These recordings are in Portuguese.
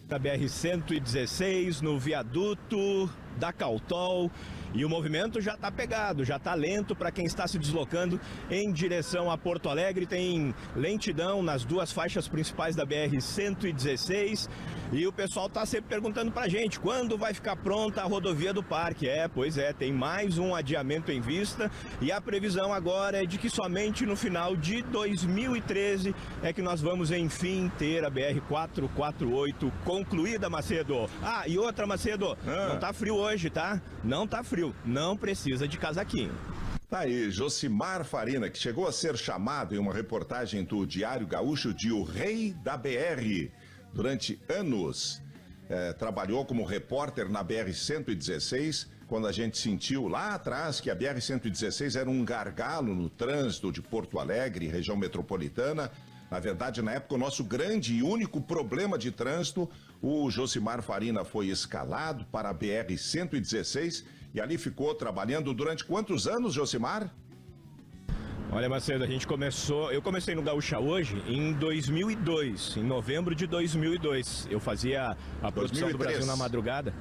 da BR-116, no viaduto da Cautol. E o movimento já está pegado, já está lento para quem está se deslocando em direção a Porto Alegre. Tem lentidão nas duas faixas principais da BR-116. E o pessoal está sempre perguntando para a gente, quando vai ficar pronta a rodovia do Parque? Pois é, tem mais um adiamento em vista. E a previsão agora é de que somente no final de 2013 é que nós vamos, enfim, ter a BR-448 concluída, Macedo. E outra, Macedo, não tá frio hoje, tá? Não tá frio. Não precisa de casaquinho. Tá aí, Josimar Farina, que chegou a ser chamado em uma reportagem do Diário Gaúcho de o Rei da BR. Durante anos, trabalhou como repórter na BR-116, quando a gente sentiu lá atrás que a BR-116 era um gargalo no trânsito de Porto Alegre, região metropolitana. Na verdade, na época, o nosso grande e único problema de trânsito, o Josimar Farina foi escalado para a BR-116 e ali ficou trabalhando durante quantos anos, Josimar? Olha, Macedo, eu comecei no Gaúcha Hoje em 2002, em novembro de 2002. Eu fazia a produção 2003. do Brasil na madrugada.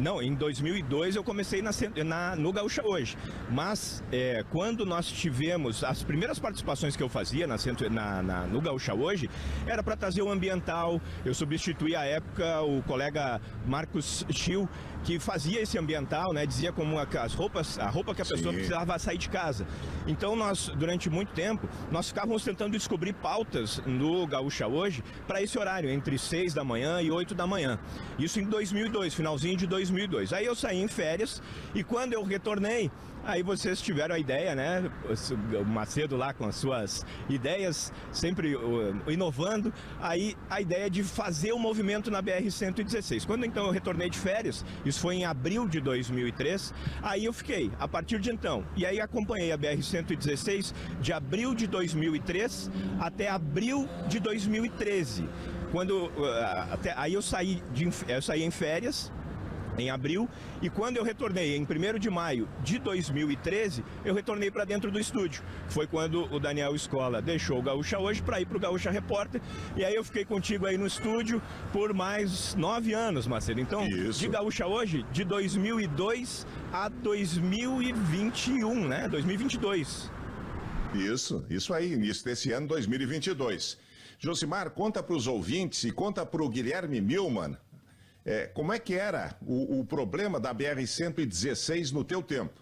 Não, em 2002 eu comecei no Gaúcha Hoje, mas quando nós tivemos as primeiras participações que eu fazia no Gaúcha Hoje, era para trazer o ambiental. Eu substituí à época o colega Marcos Schill, que fazia esse ambiental, né? Dizia como a roupa que a pessoa precisava sair de casa. Então nós, durante muito tempo, nós ficávamos tentando descobrir pautas no Gaúcha Hoje para esse horário, entre 6 da manhã e 8 da manhã. Isso em 2002, finalzinho de 2002. Aí eu saí em férias e quando eu retornei, aí vocês tiveram a ideia, né? O Macedo lá com as suas ideias, sempre inovando. Aí a ideia de fazer o movimento na BR-116. Quando então eu retornei de férias, isso foi em abril de 2003, aí eu fiquei, a partir de então. E aí acompanhei a BR-116 de abril de 2003 até abril de 2013. Aí eu saí em férias em abril, e quando eu retornei em 1º de maio de 2013, eu retornei para dentro do estúdio. Foi quando o Daniel Escola deixou o Gaúcha Hoje para ir para o Gaúcha Repórter, e aí eu fiquei contigo aí no estúdio por mais 9 anos, Macedo. Então, de Gaúcha Hoje, de 2002 a 2021, né? 2022. Isso aí, início desse ano, 2022. Josimar, conta para os ouvintes e conta para o Guilherme Milman, como é que era o problema da BR-116 no teu tempo?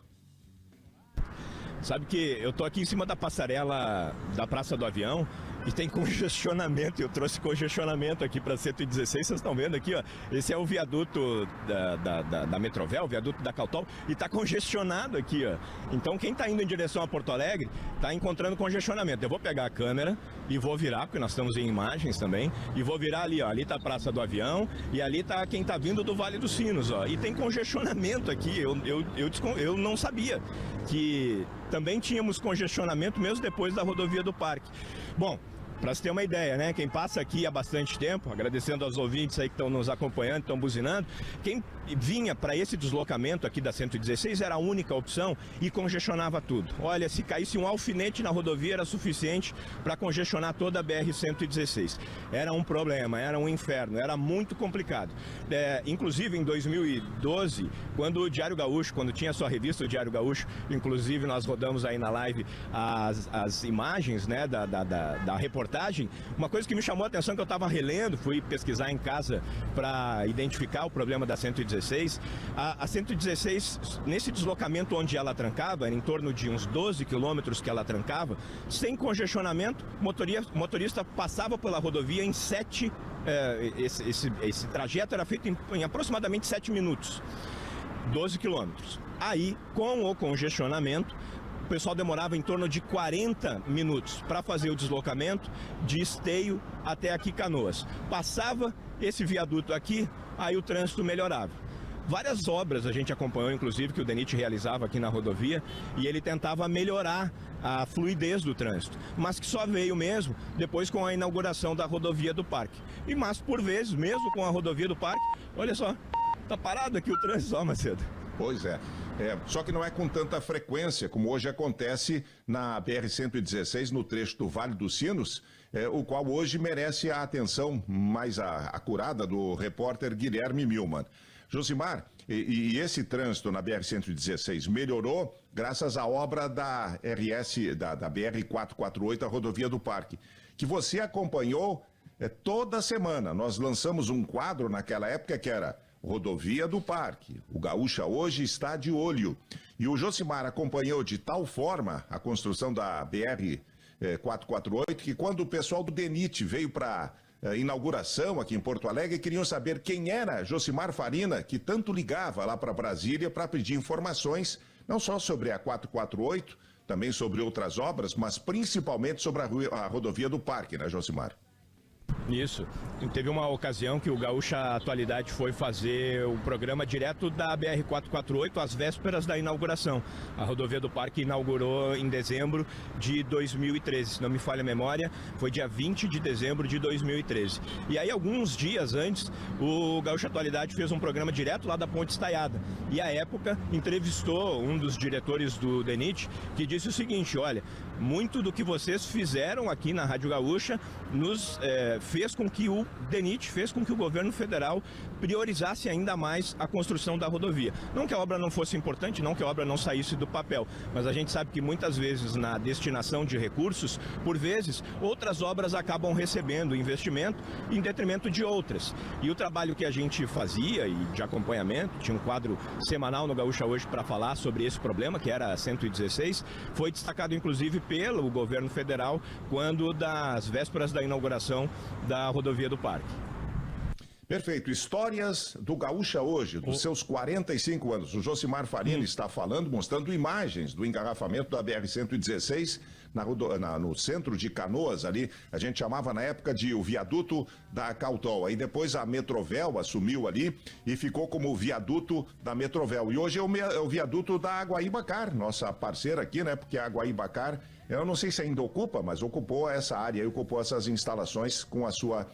Sabe que eu tô aqui em cima da passarela da Praça do Avião e tem congestionamento. Eu trouxe congestionamento aqui para 116, vocês estão vendo aqui, ó. Esse é o viaduto da Metrovel, o viaduto da Cautol, e tá congestionado aqui, ó. Então quem tá indo em direção a Porto Alegre tá encontrando congestionamento. Eu vou pegar a câmera e vou virar, porque nós estamos em imagens também, e vou virar ali, ó. Ali tá a Praça do Avião e ali tá quem tá vindo do Vale dos Sinos, ó. E tem congestionamento aqui. Eu não sabia que também tínhamos congestionamento mesmo depois da rodovia do Parque. Bom, para você ter uma ideia, né? Quem passa aqui há bastante tempo, agradecendo aos ouvintes aí que estão nos acompanhando, estão buzinando, quem vinha para esse deslocamento aqui da 116 era a única opção e congestionava tudo. Olha, se caísse um alfinete na rodovia era suficiente para congestionar toda a BR-116. Era um problema, era um inferno, era muito complicado. Inclusive em 2012, quando o Diário Gaúcho, quando tinha a sua revista, o Diário Gaúcho, inclusive nós rodamos aí na live as imagens, né, da reportagem. Uma coisa que me chamou a atenção, que eu estava relendo, fui pesquisar em casa para identificar o problema da 116. A 116, nesse deslocamento onde ela trancava, era em torno de uns 12 quilômetros que ela trancava, sem congestionamento, motorista passava pela rodovia em 7, esse trajeto era feito em aproximadamente 7 minutos, 12 quilômetros. Aí, com o congestionamento, o pessoal demorava em torno de 40 minutos para fazer o deslocamento de Esteio até aqui Canoas. Passava esse viaduto aqui, aí o trânsito melhorava. Várias obras a gente acompanhou, inclusive, que o DENIT realizava aqui na rodovia, e ele tentava melhorar a fluidez do trânsito, mas que só veio mesmo depois com a inauguração da rodovia do Parque. Mas por vezes, mesmo com a rodovia do Parque, olha só, tá parado aqui o trânsito, ó, Macedo. Pois é. Só que não é com tanta frequência como hoje acontece na BR-116, no trecho do Vale dos Sinos, o qual hoje merece a atenção mais acurada do repórter Guilherme Milman. Josimar, e esse trânsito na BR-116 melhorou graças à obra da BR-448, a rodovia do Parque, que você acompanhou toda semana. Nós lançamos um quadro naquela época que era Rodovia do Parque. O Gaúcha hoje está de olho. E o Josimar acompanhou de tal forma a construção da BR-448 que quando o pessoal do DENIT veio para inauguração aqui em Porto Alegre, queriam saber quem era Josimar Farina, que tanto ligava lá para Brasília para pedir informações, não só sobre a 448, também sobre outras obras, mas principalmente sobre a rodovia do Parque, né, Josimar? Isso. Teve uma ocasião que o Gaúcha Atualidade foi fazer o programa direto da BR-448 às vésperas da inauguração. A rodovia do Parque inaugurou em dezembro de 2013, se não me falha a memória, foi dia 20 de dezembro de 2013. E aí, alguns dias antes, o Gaúcha Atualidade fez um programa direto lá da Ponte Estaiada. E, à época, entrevistou um dos diretores do DENIT, que disse o seguinte: olha, muito do que vocês fizeram aqui na Rádio Gaúcha fez com que o DENIT, fez com que o governo federal priorizasse ainda mais a construção da rodovia. Não que a obra não fosse importante, não que a obra não saísse do papel, mas a gente sabe que muitas vezes na destinação de recursos, por vezes, outras obras acabam recebendo investimento em detrimento de outras. E o trabalho que a gente fazia, e de acompanhamento, tinha um quadro semanal no Gaúcha Hoje para falar sobre esse problema, que era a 116, foi destacado inclusive pelo governo federal quando das vésperas da inauguração da rodovia do Parque. Perfeito. Histórias do Gaúcha Hoje, dos seus 45 anos. O Josimar Farina está falando, mostrando imagens do engarrafamento da BR-116 no centro de Canoas, ali. A gente chamava na época de o viaduto da Cautol. Aí depois a Metrovel assumiu ali e ficou como o viaduto da Metrovel. E hoje é o viaduto da Guaíba-Car, nossa parceira aqui, né? Porque a Guaíba-Car, eu não sei se ainda ocupa, mas ocupou essa área, ocupou essas instalações com a sua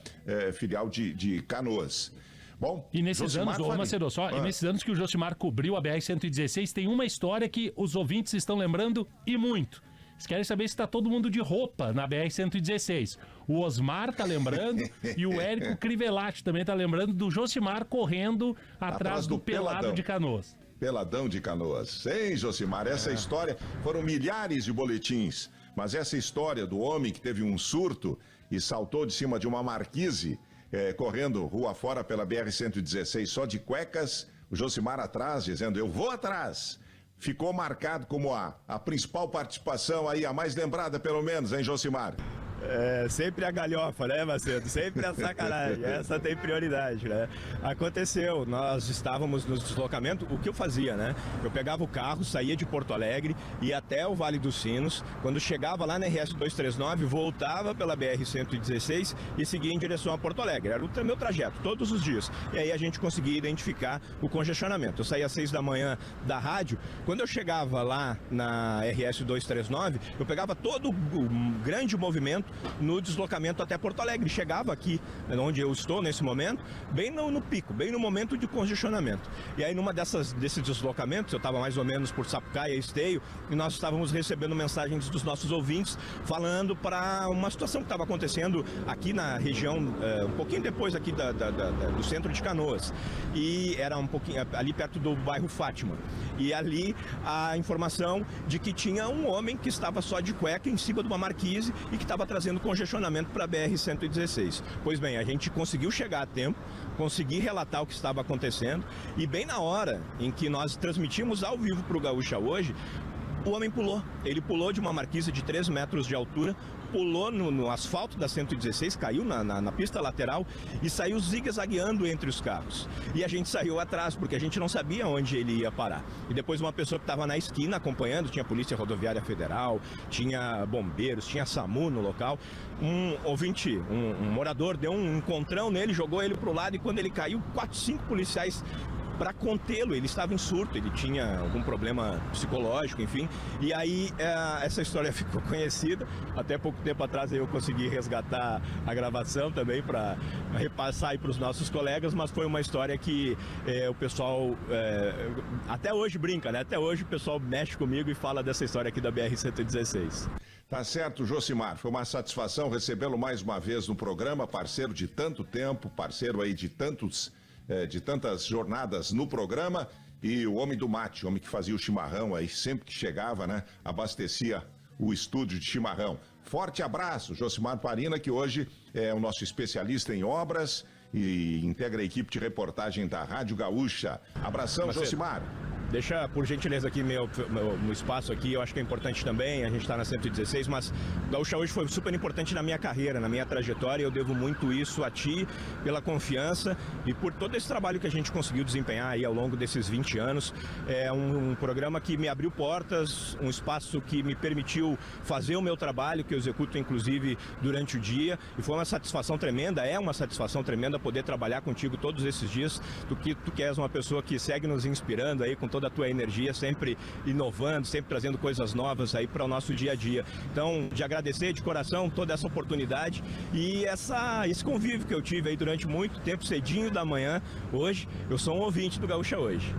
filial de Canoas. Bom, e nesses anos, Macedo, nesses anos que o Josimar cobriu a BR-116, tem uma história que os ouvintes estão lembrando e muito. Eles querem saber se está todo mundo de roupa na BR-116. O Osmar tá lembrando e o Érico Crivellati também tá lembrando do Josimar correndo atrás do Pelado de Canoas. Peladão de Canoas. Ei, Josimar, essa história, foram milhares de boletins, mas essa história do homem que teve um surto e saltou de cima de uma marquise, correndo rua fora pela BR-116 só de cuecas, o Josimar atrás, dizendo, eu vou atrás. Ficou marcado como a principal participação aí, a mais lembrada pelo menos, hein, Josimar? Sempre a galhofa, né, Macedo? Sempre a sacanagem. Essa tem prioridade, né? Aconteceu, nós estávamos no deslocamento, o que eu fazia, né? Eu pegava o carro, saía de Porto Alegre, ia até o Vale dos Sinos, quando chegava lá na RS 239, voltava pela BR-116 e seguia em direção a Porto Alegre. Era o meu trajeto, todos os dias. E aí a gente conseguia identificar o congestionamento. Eu saía às 6 da manhã da rádio, quando eu chegava lá na RS 239, eu pegava todo o grande movimento no deslocamento até Porto Alegre. Chegava aqui, onde eu estou nesse momento, bem no pico, bem no momento de congestionamento. E aí numa desses deslocamentos, eu estava mais ou menos por Sapucaia e Esteio, e nós estávamos recebendo mensagens dos nossos ouvintes falando para uma situação que estava acontecendo aqui na região, um pouquinho depois aqui do centro de Canoas. E era um pouquinho ali perto do bairro Fátima. E ali a informação de que tinha um homem que estava só de cueca em cima de uma marquise e que estava trazendo congestionamento para a BR-116. Pois bem, a gente conseguiu chegar a tempo, consegui relatar o que estava acontecendo e bem na hora em que nós transmitimos ao vivo para o Gaúcha Hoje, o homem pulou. Ele pulou de uma marquise de 3 metros de altura, pulou no asfalto da 116, caiu na pista lateral e saiu zigue-zagueando entre os carros. E a gente saiu atrás, porque a gente não sabia onde ele ia parar. E depois uma pessoa que estava na esquina acompanhando, tinha Polícia Rodoviária Federal, tinha bombeiros, tinha SAMU no local. Um ouvinte, um morador, deu um encontrão nele, jogou ele pro lado e quando ele caiu, 4, 5 policiais para contê-lo. Ele estava em surto, ele tinha algum problema psicológico, enfim. E aí essa história ficou conhecida. Até pouco tempo atrás eu consegui resgatar a gravação também para repassar aí para os nossos colegas, mas foi uma história que o pessoal até hoje brinca, né? Até hoje o pessoal mexe comigo e fala dessa história aqui da BR-116. Tá certo, Josimar. Foi uma satisfação recebê-lo mais uma vez no programa, parceiro de tanto tempo, parceiro aí de tantas jornadas no programa, e o homem do mate, o homem que fazia o chimarrão aí, sempre que chegava, né, abastecia o estúdio de chimarrão. Forte abraço, Josimar Farina, que hoje é o nosso especialista em obras e integra a equipe de reportagem da Rádio Gaúcha. Abração, Josimar. Deixa, por gentileza, aqui meu espaço aqui, eu acho que é importante também, a gente está na 116, mas o Gaúcha hoje foi super importante na minha carreira, na minha trajetória, eu devo muito isso a ti, pela confiança e por todo esse trabalho que a gente conseguiu desempenhar aí ao longo desses 20 anos. É um programa que me abriu portas, um espaço que me permitiu fazer o meu trabalho, que eu executo inclusive durante o dia, e foi uma satisfação tremenda, é uma satisfação tremenda poder trabalhar contigo todos esses dias, tu que és uma pessoa que segue nos inspirando aí com toda a tua energia, sempre inovando, sempre trazendo coisas novas aí para o nosso dia a dia. Então, de agradecer de coração toda essa oportunidade e esse convívio que eu tive aí durante muito tempo, cedinho da manhã. Hoje, eu sou um ouvinte do Gaúcha Hoje.